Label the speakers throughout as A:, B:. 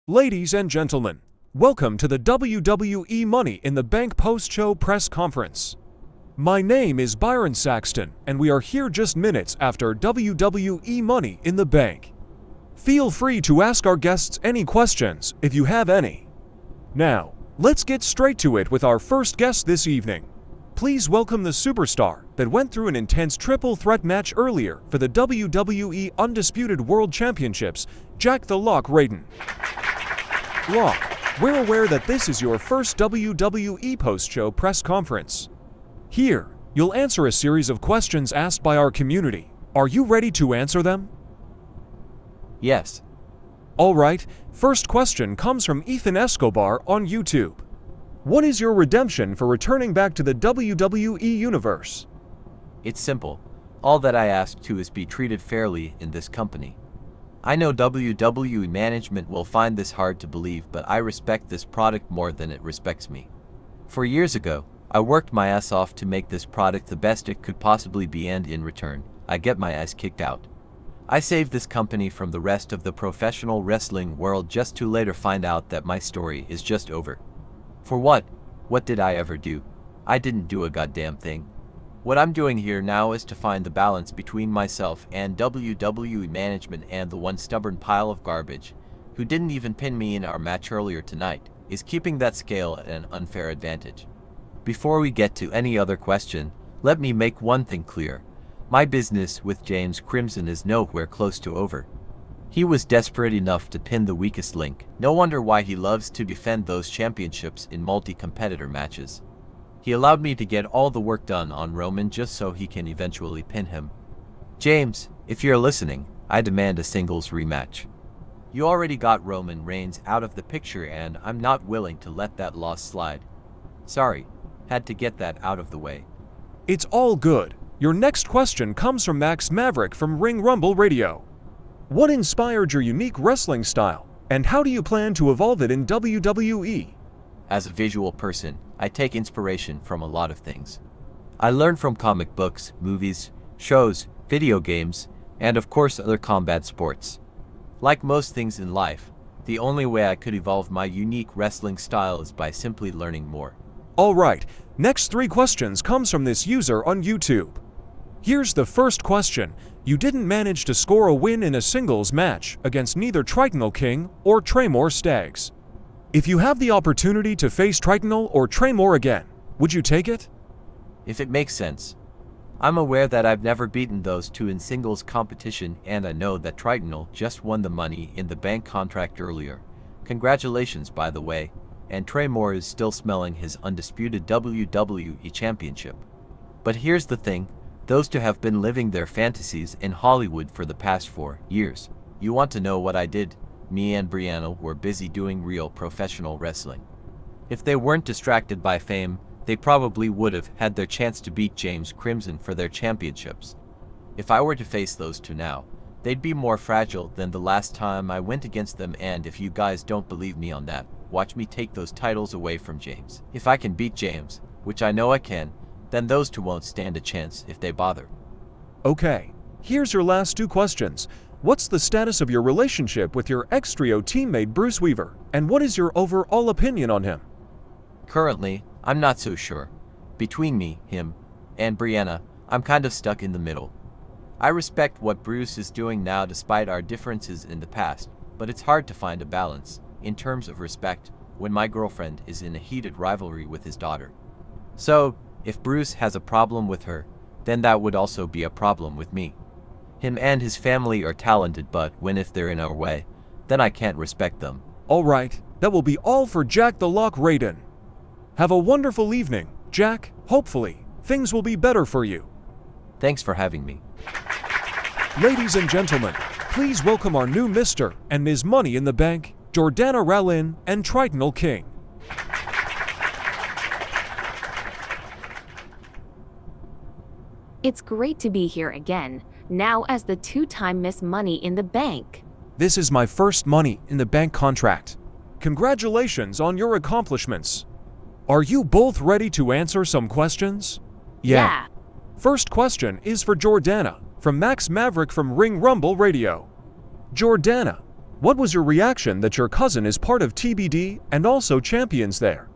A: Ladies and gentlemen, welcome to the WWE Money in the Bank Post-Show Press Conference. My name is Byron Saxton, and we are here just minutes after WWE Money in the Bank. Feel free to ask our guests any questions if you have any. Now, let's get straight to it with our first guest this evening. Please welcome the superstar that went through an intense triple threat match earlier for the WWE Undisputed World Championships, Jack the Lock Raiden. Lock, we're aware that this is your first WWE Post-Show Press Conference. Here, you'll answer a series of questions asked by our community. Are you ready to answer them?
B: Yes.
A: Alright, first question comes from Ethan Escobar on YouTube. What is your redemption for returning back to the WWE Universe?
B: It's simple. All that I ask to is be treated fairly in this company. I know WWE management will find this hard to believe, but I respect this product more than it respects me. 4 years ago, I worked my ass off to make this product the best it could possibly be, and in return, I get my ass kicked out. I saved this company from the rest of the professional wrestling world just to later find out that my story is just over. For what? What did I ever do? I didn't do a goddamn thing. What I'm doing here now is to find the balance between myself and WWE management, and the one stubborn pile of garbage, who didn't even pin me in our match earlier tonight, is keeping that scale at an unfair advantage. Before we get to any other question, let me make one thing clear. My business with James Crimson is nowhere close to over. He was desperate enough to pin the weakest link. No wonder why he loves to defend those championships in multi-competitor matches. He allowed me to get all the work done on Roman just so he can eventually pin him. James, if you're listening, I demand a singles rematch. You already got Roman Reigns out of the picture, and I'm not willing to let that loss slide. Sorry, had to get that out of the way.
A: It's all good. Your next question comes from Max Maverick from Ring Rumble Radio. What inspired your unique wrestling style, and how do you plan to evolve it in WWE?
B: As a visual person, I take inspiration from a lot of things. I learn from comic books, movies, shows, video games, and of course other combat sports. Like most things in life, the only way I could evolve my unique wrestling style is by simply learning more.
A: Alright, next 3 questions comes from this user on YouTube. Here's the first question. You didn't manage to score a win in a singles match against neither Tritonal King or Tremor Stags. If you have the opportunity to face Tritonal or Tremor again, would you take it?
B: If it makes sense. I'm aware that I've never beaten those two in singles competition, and I know that Tritonal just won the Money in the Bank contract earlier. Congratulations, by the way, and Tremor is still smelling his undisputed WWE championship. But here's the thing, those two have been living their fantasies in Hollywood for the past 4 years. You want to know what I did? Me and Brianna were busy doing real professional wrestling. If they weren't distracted by fame, they probably would have had their chance to beat James Crimson for their championships. If I were to face those two now, they'd be more fragile than the last time I went against them, and if you guys don't believe me on that, watch me take those titles away from James. If I can beat James, which I know I can, then those two won't stand a chance if they bother.
A: Okay, here's your last 2 questions. What's the status of your relationship with your ex-trio teammate Bruce Weaver, and what is your overall opinion on him?
B: Currently, I'm not so sure. Between me, him, and Brianna, I'm kind of stuck in the middle. I respect what Bruce is doing now despite our differences in the past, but it's hard to find a balance, in terms of respect, when my girlfriend is in a heated rivalry with his daughter. So, if Bruce has a problem with her, then that would also be a problem with me. Him and his family are talented, but if they're in our way, then I can't respect them.
A: Alright, that will be all for Jack the Lock Raiden. Have a wonderful evening, Jack. Hopefully, things will be better for you.
B: Thanks for having me.
A: Ladies and gentlemen, please welcome our new Mr. and Ms. Money in the Bank, Jordana Rallin and Tritonal King.
C: It's great to be here again, now as the 2-time Miss Money in the Bank.
A: This is my first Money in the Bank contract. Congratulations on your accomplishments. Are you both ready to answer some questions?
C: Yeah.
A: First question is for Jordana, from Max Maverick from Ring Rumble Radio. Jordana, What was your reaction that your cousin is part of TBD and also champions there?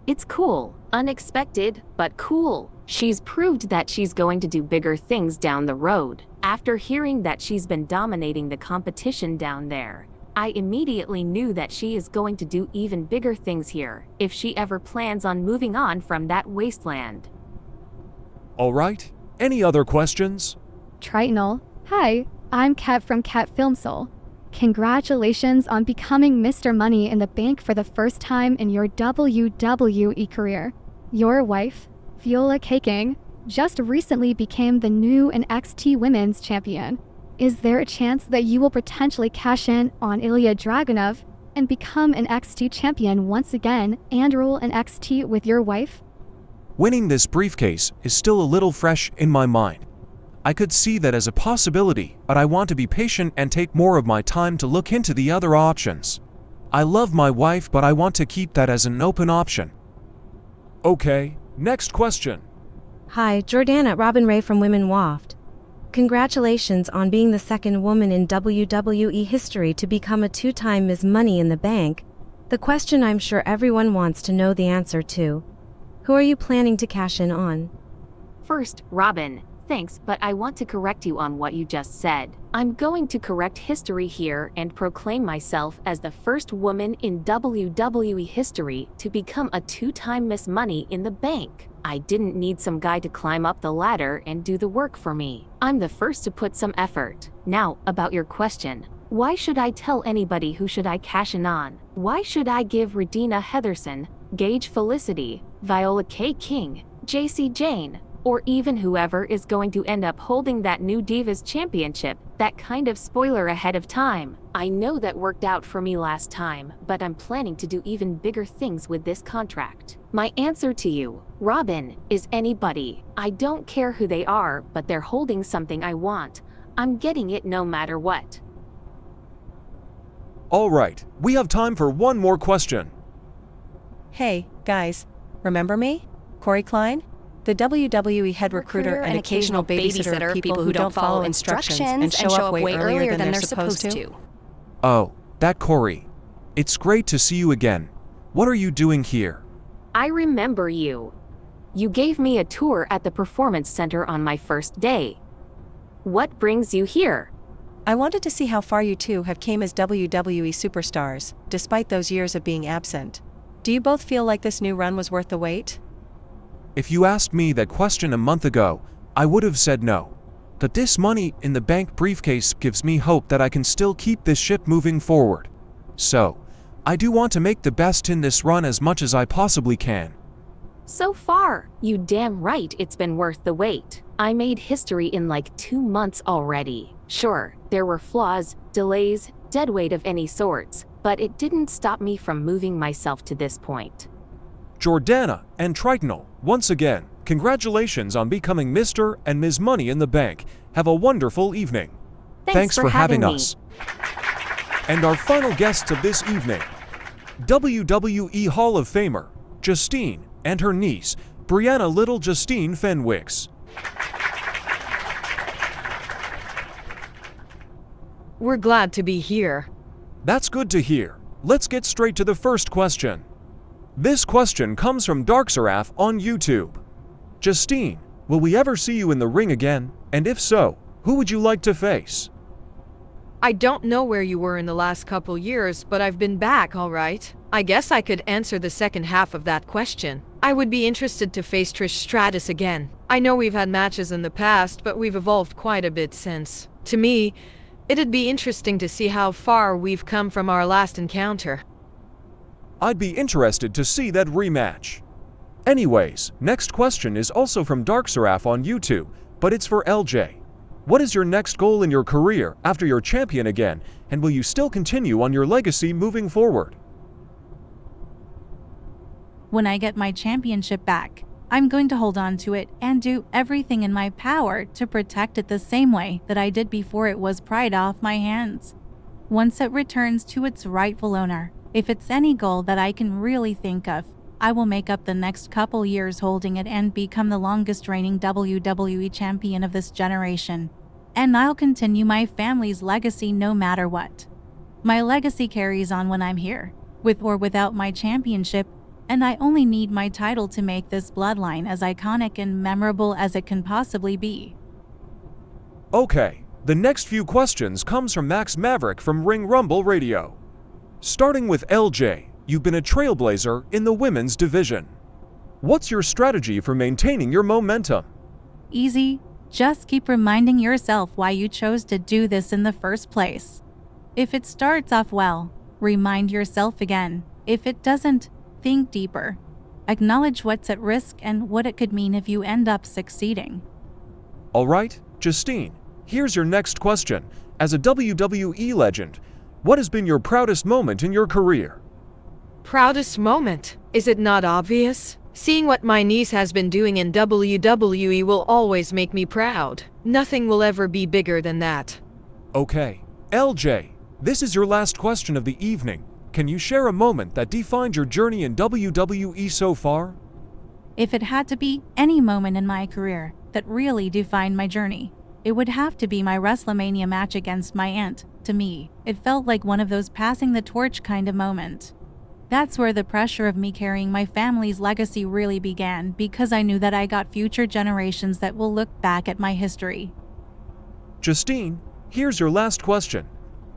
C: It's cool. Unexpected, but cool. She's proved that she's going to do bigger things down the road. After hearing that she's been dominating the competition down there, I immediately knew that she is going to do even bigger things here, if she ever plans on moving on from that wasteland.
A: Alright, any other questions?
D: Tritonal. Hi, I'm Kat from Cat Film Soul. Congratulations on becoming Mr. Money in the Bank for the first time in your WWE career. Your wife, Viola Caking, just recently became the new NXT Women's Champion. Is there a chance that you will potentially cash in on Ilya Dragunov and become an NXT Champion once again and rule NXT with your wife?
A: Winning this briefcase is still a little fresh in my mind. I could see that as a possibility, but I want to be patient and take more of my time to look into the other options. I love my wife, but I want to keep that as an open option. Okay, next question.
E: Hi, Jordana Robin Ray from Women Waft. Congratulations on being the second woman in WWE history to become a two-time Ms. Money in the Bank. The question I'm sure everyone wants to know the answer to. Who are you planning to cash in on?
C: First, Robin, thanks, but I want to correct you on what you just said. I'm going to correct history here and proclaim myself as the first woman in WWE history to become a two-time Miss Money in the Bank. I didn't need some guy to climb up the ladder and do the work for me. I'm the first to put some effort. Now, about your question. Why should I tell anybody who should I cash in on? Why should I give Redina Heatherson, Gage Felicity, Viola K. King, JC Jane, or even whoever is going to end up holding that new Divas Championship, that kind of spoiler ahead of time? I know that worked out for me last time, but I'm planning to do even bigger things with this contract. My answer to you, Robin, is anybody. I don't care who they are, but they're holding something I want. I'm getting it no matter what.
A: Alright, we have time for one more question.
F: Hey, guys, remember me? Corey Klein? The WWE head recruiter and occasional babysitter of people who don't follow instructions and show up way earlier than they're supposed to.
A: Oh, that Corey. It's great to see you again. What are you doing here?
C: I remember you. You gave me a tour at the Performance Center on my first day. What brings you here?
F: I wanted to see how far you two have came as WWE superstars, despite those years of being absent. Do you both feel like this new run was worth the wait?
A: If you asked me that question a month ago, I would have said no. But this Money in the Bank briefcase gives me hope that I can still keep this ship moving forward. So, I do want to make the best in this run as much as I possibly can.
C: So far, you damn right it's been worth the wait. I made history in like 2 months already. Sure, there were flaws, delays, deadweight of any sorts, but it didn't stop me from moving myself to this point.
A: Jordana and Tritonal, once again, congratulations on becoming Mr. and Ms. Money in the Bank. Have a wonderful evening.
C: Thanks for having me.
A: us. And our final guests of this evening, WWE Hall of Famer, Justine, and her niece, Brianna Little Justine Fenwicks.
G: We're glad to be here.
A: That's good to hear. Let's get straight to the first question. This question comes from Darkseraph on YouTube. Justine, will we ever see you in the ring again? And if so, who would you like to face?
G: I don't know where you were in the last couple years, but I've been back, all right. I guess I could answer the second half of that question. I would be interested to face Trish Stratus again. I know we've had matches in the past, but we've evolved quite a bit since. To me, it'd be interesting to see how far we've come from our last encounter.
A: I'd be interested to see that rematch. Anyways, next question is also from Darkseraph on YouTube, but it's for LJ. What is your next goal in your career after you're champion again, and will you still continue on your legacy moving forward?
H: When I get my championship back, I'm going to hold on to it and do everything in my power to protect it the same way that I did before it was pried off my hands. Once it returns to its rightful owner, if it's any goal that I can really think of, I will make up the next couple years holding it and become the longest reigning WWE champion of this generation. And I'll continue my family's legacy no matter what. My legacy carries on when I'm here, with or without my championship, and I only need my title to make this bloodline as iconic and memorable as it can possibly be.
A: Okay, the next few questions comes from Max Maverick from Ring Rumble Radio. Starting with LJ, you've been a trailblazer in the women's division. What's your strategy for maintaining your momentum?
H: Easy, just keep reminding yourself why you chose to do this in the first place. If it starts off well, remind yourself again. If it doesn't, think deeper. Acknowledge what's at risk and what it could mean if you end up succeeding.
A: All right, Justine, here's your next question. As a WWE legend, what has been your proudest moment in your career?
G: Proudest moment? Is it not obvious? Seeing what my niece has been doing in WWE will always make me proud. Nothing will ever be bigger than that.
A: Okay, LJ, this is your last question of the evening. Can you share a moment that defined your journey in WWE so far?
H: If it had to be any moment in my career that really defined my journey, it would have to be my WrestleMania match against my aunt. To me, it felt like one of those passing the torch kind of moment. That's where the pressure of me carrying my family's legacy really began, because I knew that I got future generations that will look back at my history.
A: Justine, here's your last question.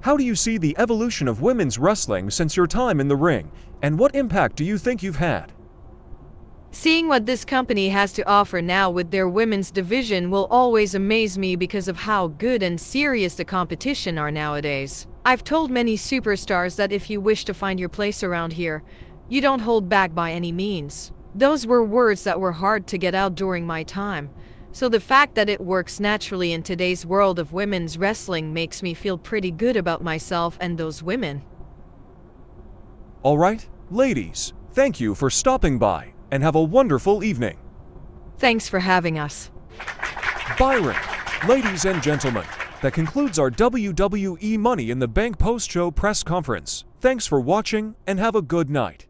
A: How do you see the evolution of women's wrestling since your time in the ring, and what impact do you think you've had?
G: Seeing what this company has to offer now with their women's division will always amaze me because of how good and serious the competition are nowadays. I've told many superstars that if you wish to find your place around here, you don't hold back by any means. Those were words that were hard to get out during my time. So the fact that it works naturally in today's world of women's wrestling makes me feel pretty good about myself and those women.
A: All right, ladies, thank you for stopping by, and have a wonderful evening.
G: Thanks for having us.
A: Byron, ladies and gentlemen, that concludes our WWE Money in the Bank Post-Show Press Conference. Thanks for watching, and have a good night.